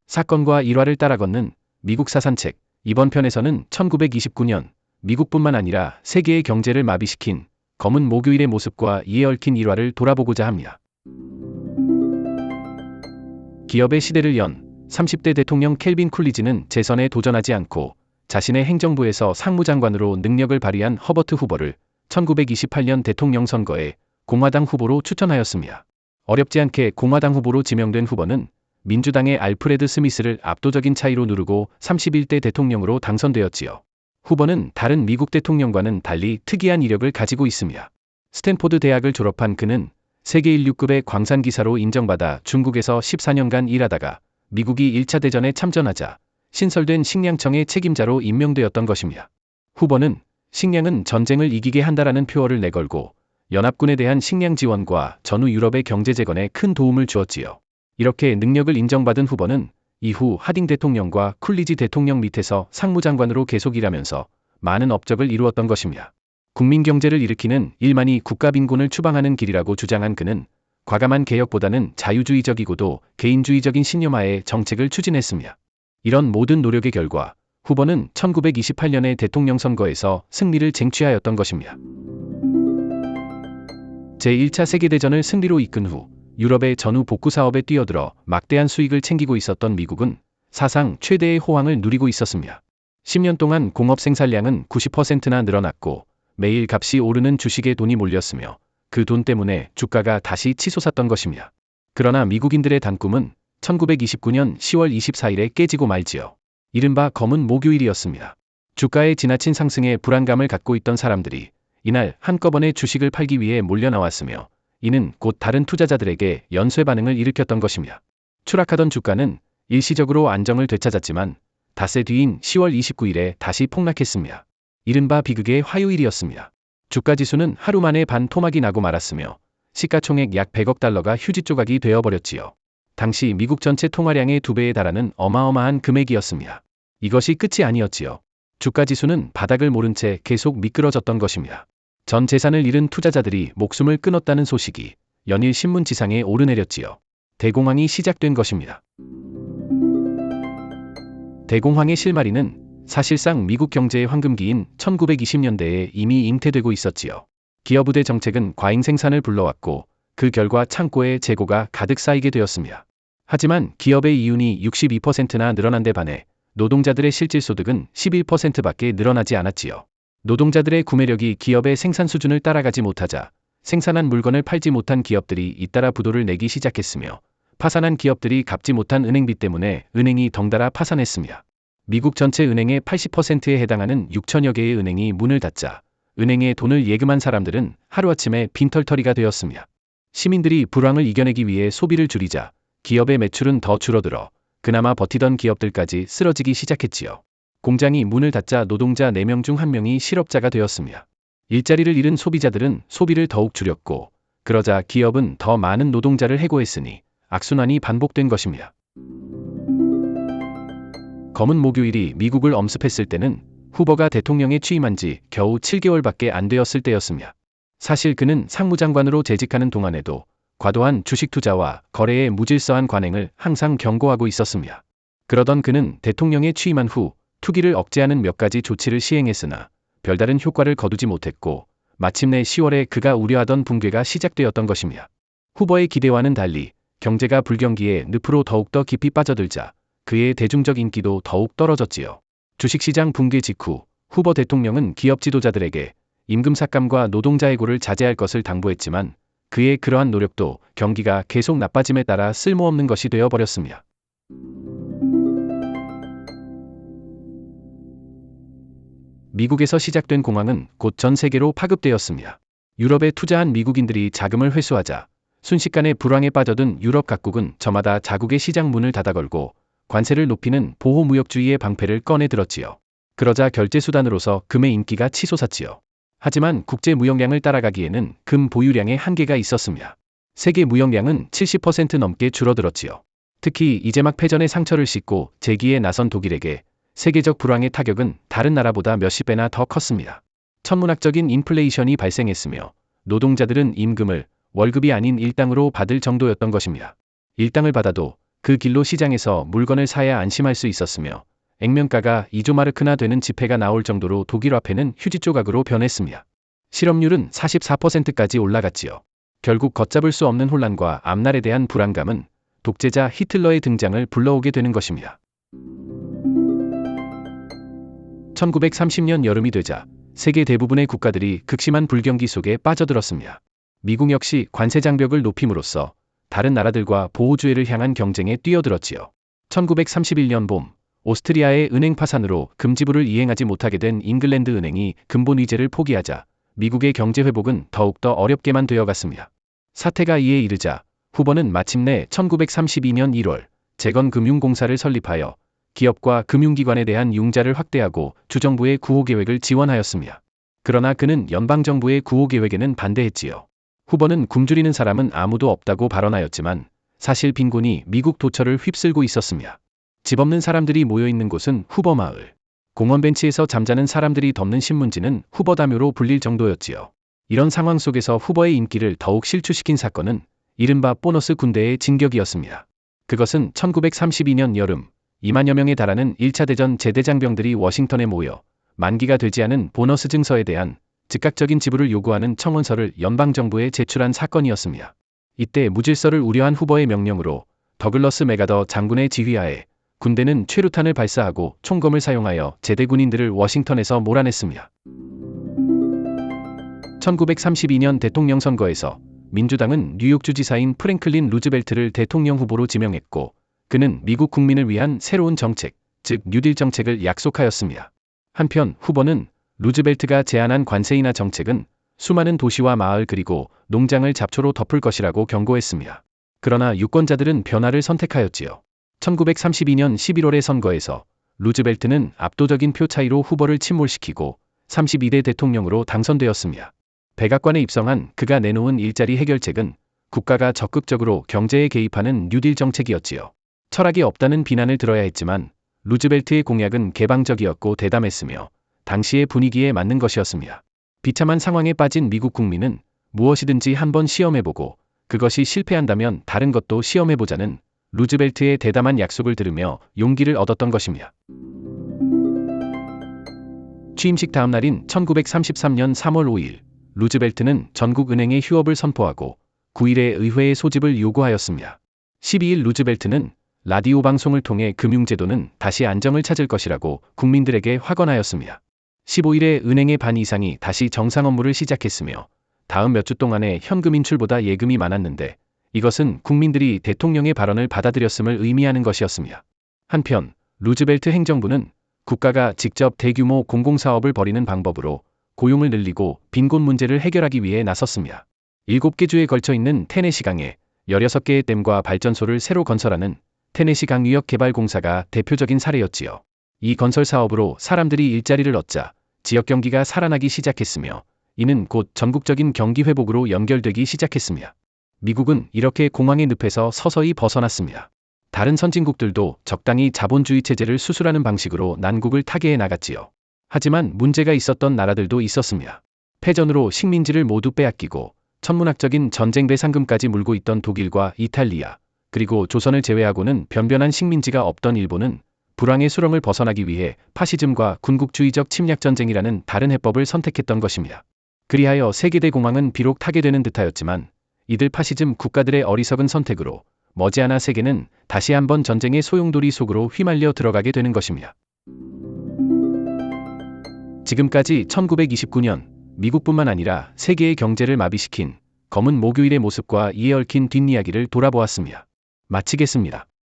사건과 일화를 따라 걷는 미국 사산책. 이번 편에서는 1929년 미국뿐만 아니라 세계의 경제를 마비시킨 검은 목요일의 모습과 이에 얽힌 일화를 돌아보고자 합니다. 기업의 시대를 연 30대 대통령 켈빈 쿨리지는 재선에 도전하지 않고 자신의 행정부에서 상무장관으로 능력을 발휘한 허버트 후보를 1928년 대통령 선거에 공화당 후보로 추천하였습니다. 어렵지 않게 공화당 후보로 지명된 후보는 민주당의 알프레드 스미스를 압도적인 차이로 누르고 31대 대통령으로 당선되었지요. 후보는 다른 미국 대통령과는 달리 특이한 이력을 가지고 있습니다. 스탠포드 대학을 졸업한 그는 세계 인류급의 광산기사로 인정받아 중국에서 14년간 일하다가 미국이 1차 대전에 참전하자 신설된 식량청의 책임자로 임명되었던 것입니다. 후보는 식량은 전쟁을 이기게 한다라는 표어를 내걸고 연합군에 대한 식량 지원과 전후 유럽의 경제 재건에 큰 도움을 주었지요. 이렇게 능력을 인정받은 후보는 이후 하딩 대통령과 쿨리지 대통령 밑에서 상무장관으로 계속 일하면서 많은 업적을 이루었던 것입니다. 국민 경제를 일으키는 일만이 국가빈곤을 추방하는 길이라고 주장한 그는 과감한 개혁보다는 자유주의적이고도 개인주의적인 신념하에 정책을 추진했습니다. 이런 모든 노력의 결과 후보는 1928년의 대통령 선거에서 승리를 쟁취하였던 것입니다. 제1차 세계대전을 승리로 이끈 후 유럽의 전후 복구 사업에 뛰어들어 막대한 수익을 챙기고 있었던 미국은 사상 최대의 호황을 누리고 있었습니다. 10년 동안 공업 생산량은 90%나 늘어났고 매일 값이 오르는 주식에 돈이 몰렸으며 그 돈 때문에 주가가 다시 치솟았던 것입니다. 그러나 미국인들의 단꿈은 1929년 10월 24일에 깨지고 말지요. 이른바 검은 목요일이었습니다. 주가의 지나친 상승에 불안감을 갖고 있던 사람들이 이날 한꺼번에 주식을 팔기 위해 몰려 나왔으며 이는 곧 다른 투자자들에게 연쇄 반응을 일으켰던 것입니다. 추락하던 주가는 일시적으로 안정을 되찾았지만 닷새 뒤인 10월 29일에 다시 폭락했습니다. 이른바 비극의 화요일이었습니다. 주가 지수는 하루 만에 반토막이 나고 말았으며 시가총액 약 100억 달러가 휴지 조각이 되어버렸지요. 당시 미국 전체 통화량의 2배에 달하는 어마어마한 금액이었습니다. 이것이 끝이 아니었지요. 주가 지수는 바닥을 모른 채 계속 미끄러졌던 것입니다. 전 재산을 잃은 투자자들이 목숨을 끊었다는 소식이 연일 신문지상에 오르내렸지요. 대공황이 시작된 것입니다. 대공황의 실마리는 사실상 미국 경제의 황금기인 1920년대에 이미 잉태되고 있었지요. 기업의대 정책은 과잉 생산을 불러왔고 그 결과 창고에 재고가 가득 쌓이게 되었습니다. 하지만 기업의 이윤이 62%나 늘어난 데 반해 노동자들의 실질소득은 11%밖에 늘어나지 않았지요. 노동자들의 구매력이 기업의 생산 수준을 따라가지 못하자 생산한 물건을 팔지 못한 기업들이 잇따라 부도를 내기 시작했으며 파산한 기업들이 갚지 못한 은행비 때문에 은행이 덩달아 파산했습니다. 미국 전체 은행의 80%에 해당하는 6천여 개의 은행이 문을 닫자 은행에 돈을 예금한 사람들은 하루아침에 빈털터리가 되었습니다. 시민들이 불황을 이겨내기 위해 소비를 줄이자 기업의 매출은 더 줄어들어 그나마 버티던 기업들까지 쓰러지기 시작했지요. 공장이 문을 닫자 노동자 4명 중 1명이 실업자가 되었습니다. 일자리를 잃은 소비자들은 소비를 더욱 줄였고 그러자 기업은 더 많은 노동자를 해고했으니 악순환이 반복된 것입니다. 검은 목요일이 미국을 엄습했을 때는 후보가 대통령에 취임한 지 겨우 7개월밖에 안 되었을 때였습니다. 사실 그는 상무장관으로 재직하는 동안에도 과도한 주식 투자와 거래의 무질서한 관행을 항상 경고하고 있었습니다. 그러던 그는 대통령에 취임한 후 투기를 억제하는 몇 가지 조치를 시행했으나 별다른 효과를 거두지 못했고 마침내 10월에 그가 우려하던 붕괴가 시작되었던 것입니다. 후보의 기대와는 달리 경제가 불경기에 늪으로 더욱더 깊이 빠져들자 그의 대중적 인기도 더욱 떨어졌지요. 주식시장 붕괴 직후 후보 대통령은 기업 지도자들에게 임금 삭감과 노동자 해고를 자제할 것을 당부했지만 그의 그러한 노력도 경기가 계속 나빠짐에 따라 쓸모없는 것이 되어버렸습니다. 미국에서 시작된 공황은 곧 전 세계로 파급되었습니다. 유럽에 투자한 미국인들이 자금을 회수하자 순식간에 불황에 빠져든 유럽 각국은 저마다 자국의 시장 문을 닫아걸고 관세를 높이는 보호무역주의의 방패를 꺼내 들었지요. 그러자 결제수단으로서 금의 인기가 치솟았지요. 하지만 국제 무역량을 따라가기에는 금 보유량에 한계가 있었습니다. 세계 무역량은 70% 넘게 줄어들었지요. 특히 이제 막 패전의 상처를 씻고 재기에 나선 독일에게 세계적 불황의 타격은 다른 나라보다 몇십 배나 더 컸습니다. 천문학적인 인플레이션이 발생했으며 노동자들은 임금을 월급이 아닌 일당으로 받을 정도였던 것입니다. 일당을 받아도 그 길로 시장에서 물건을 사야 안심할 수 있었으며 액면가가 2조 마르크나 되는 지폐가 나올 정도로 독일 화폐는 휴지 조각으로 변했습니다. 실업률은 44%까지 올라갔지요. 결국 걷잡을 수 없는 혼란과 앞날에 대한 불안감은 독재자 히틀러의 등장을 불러오게 되는 것입니다. 1930년 여름이 되자 세계 대부분의 국가들이 극심한 불경기 속에 빠져들었습니다. 미국 역시 관세 장벽을 높임으로써 다른 나라들과 보호주의를 향한 경쟁에 뛰어들었지요. 1931년 봄, 오스트리아의 은행 파산으로 금지부를 이행하지 못하게 된 잉글랜드 은행이 근본 위제를 포기하자 미국의 경제 회복은 더욱더 어렵게만 되어갔습니다. 사태가 이에 이르자 후보는 마침내 1932년 1월 재건금융공사를 설립하여 기업과 금융기관에 대한 융자를 확대하고 주정부의 구호계획을 지원하였습니다. 그러나 그는 연방정부의 구호계획에는 반대했지요. 후보는 굶주리는 사람은 아무도 없다고 발언하였지만 사실 빈곤이 미국 도처를 휩쓸고 있었습니다. 집 없는 사람들이 모여있는 곳은 후보 마을. 공원 벤치에서 잠자는 사람들이 덮는 신문지는 후보 다묘로 불릴 정도였지요. 이런 상황 속에서 후보의 인기를 더욱 실추시킨 사건은 이른바 보너스 군대의 진격이었습니다. 그것은 1932년 여름 2만여 명에 달하는 1차 대전 제대장병들이 워싱턴에 모여 만기가 되지 않은 보너스 증서에 대한 즉각적인 지불을 요구하는 청원서를 연방정부에 제출한 사건이었습니다. 이때 무질서를 우려한 후보의 명령으로 더글러스 맥아더 장군의 지휘하에 군대는 최루탄을 발사하고 총검을 사용하여 제대 군인들을 워싱턴에서 몰아냈습니다. 1932년 대통령 선거에서 민주당은 뉴욕주 지사인 프랭클린 루즈벨트를 대통령 후보로 지명했고 그는 미국 국민을 위한 새로운 정책, 즉 뉴딜 정책을 약속하였습니다. 한편 후보는 루즈벨트가 제안한 관세 인하 정책은 수많은 도시와 마을 그리고 농장을 잡초로 덮을 것이라고 경고했습니다. 그러나 유권자들은 변화를 선택하였지요. 1932년 11월의 선거에서 루즈벨트는 압도적인 표 차이로 후보를 침몰시키고 32대 대통령으로 당선되었습니다. 백악관에 입성한 그가 내놓은 일자리 해결책은 국가가 적극적으로 경제에 개입하는 뉴딜 정책이었지요. 철학이 없다는 비난을 들어야 했지만 루즈벨트의 공약은 개방적이었고 대담했으며 당시의 분위기에 맞는 것이었습니다. 비참한 상황에 빠진 미국 국민은 무엇이든지 한번 시험해보고 그것이 실패한다면 다른 것도 시험해보자는 루즈벨트의 대담한 약속을 들으며 용기를 얻었던 것입니다. 취임식 다음 날인 1933년 3월 5일 루즈벨트는 전국 은행의 휴업을 선포하고 9일에 의회의 소집을 요구하였습니다. 12일 루즈벨트는 라디오 방송을 통해 금융제도는 다시 안정을 찾을 것이라고 국민들에게 확언하였습니다. 15일에 은행의 반 이상이 다시 정상 업무를 시작했으며 다음 몇 주 동안에 현금 인출보다 예금이 많았는데 이것은 국민들이 대통령의 발언을 받아들였음을 의미하는 것이었습니다. 한편 루즈벨트 행정부는 국가가 직접 대규모 공공사업을 벌이는 방법으로 고용을 늘리고 빈곤 문제를 해결하기 위해 나섰습니다. 7개 주에 걸쳐 있는 테네시강에 16개의 댐과 발전소를 새로 건설하는 테네시 강유역개발공사가 대표적인 사례였지요. 이 건설 사업으로 사람들이 일자리를 얻자 지역 경기가 살아나기 시작했으며 이는 곧 전국적인 경기 회복으로 연결되기 시작했습니다. 미국은 이렇게 공황의 늪에서 서서히 벗어났습니다. 다른 선진국들도 적당히 자본주의 체제를 수술하는 방식으로 난국을 타개해 나갔지요. 하지만 문제가 있었던 나라들도 있었습니다. 패전으로 식민지를 모두 빼앗기고 천문학적인 전쟁 배상금까지 물고 있던 독일과 이탈리아, 그리고 조선을 제외하고는 변변한 식민지가 없던 일본은 불황의 수렁을 벗어나기 위해 파시즘과 군국주의적 침략전쟁이라는 다른 해법을 선택했던 것입니다. 그리하여 세계대 공황은 비록 타개되는 듯하였지만 이들 파시즘 국가들의 어리석은 선택으로 머지않아 세계는 다시 한번 전쟁의 소용돌이 속으로 휘말려 들어가게 되는 것입니다. 지금까지 1929년 미국뿐만 아니라 세계의 경제를 마비시킨 검은 목요일의 모습과 이에 얽힌 뒷이야기를 돌아보았습니다. 마치겠습니다.